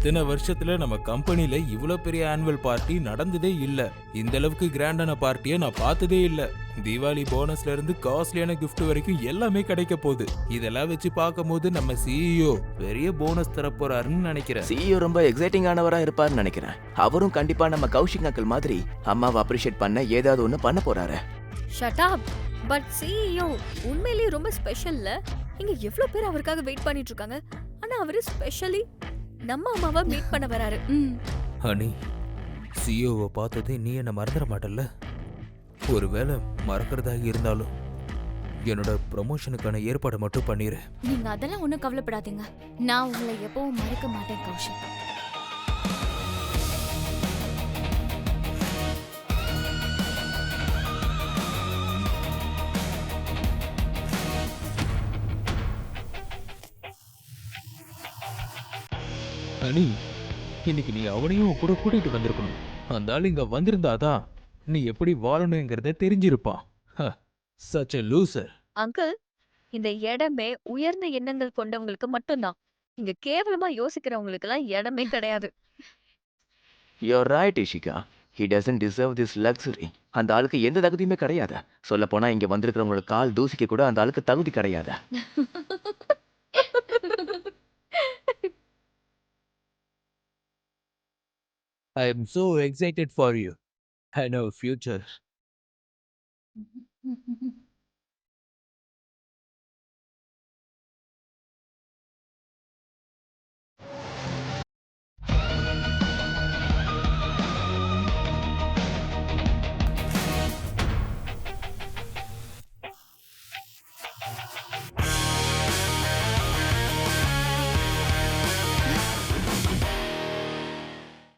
இத்தனை வருஷத்துல நம்ம கம்பெனில இவ்ளோ பெரிய ஆனுவல் பார்ட்டி நடந்ததே இல்ல. இந்த அளவுக்கு கிராண்டான பார்ட்டியை நான் பார்த்ததே இல்ல. தீபாவளி போனஸ்ல இருந்து காஸ்ட்லியான gift வரைக்கும் எல்லாமே கிடைக்க போகுது. இதெல்லாம் வச்சு பார்க்கும்போது நம்ம சிஇஓ பெரிய போனஸ் தர போறாருன்னு நினைக்கிறேன். சிஇஓ ரொம்ப எக்ஸைட்டிங் ஆனவரா இருப்பாருன்னு நினைக்கிறேன். அவரும் கண்டிப்பா நம்ம கௌஷிக் அங்கிள் மாதிரி அம்மாவை அப்ரிஷியேட் பண்ண ஏதாவது ஒண்ணு பண்ண போறாரு. Shut up. பட் சிஇஓ உண்மையிலேயே ரொம்ப ஸ்பெஷல்ல. இங்க எவ்வளவு பேர் அவருக்காக வெயிட் பண்ணிட்டு இருக்காங்க. ஆனா அவரு ஸ்பெஷலி நம்ம அம்மாவை மீட் பண்ண வராரு. ஹனி, சிஇஓவை பார்த்ததே நீ என்ன மறந்துட மாட்டல்ல? ஒருவேளை மறக்கிறதாக இருந்தாலும் என்னோட ப்ரமோஷனுக்கான ஏற்பாடு மட்டும் பண்ணிரு. நீங்க அதெல்லாம் ஒண்ணும் கவலைப்படாதீங்க. நான் உங்களை எப்பவும் மறக்க மாட்டேன் கௌஷிக். ஹனி, இன்னைக்கு நீ அவனையும் கூட கூட்டிட்டு வந்திருக்கணும். அந்த ஆள் இங்க வந்திருந்தாதான் நீ எப்படி வாழணுங்கிறத தெரிஞ்சிருப்பான். Such a loser. அங்கிள், இந்த இடமே உயர்ந்த எண்ணங்கள் கொண்டவங்களுக்கு மட்டும்தான். இங்க கேவலமா யோசிக்கிறவங்களுக்கு எல்லாம் இடமே கிடையாது. You're right, Ishika. He doesn't deserve this luxury. அந்த ஆளுக்கு எந்த தகுதியுமே கிடையாது. சொல்ல போனா இங்க வந்திருக்கிறவங்களோட கால் தூசிக்க கூட அந்த ஆளுக்கு தகுதி கிடையாது. I am so excited for you and our future.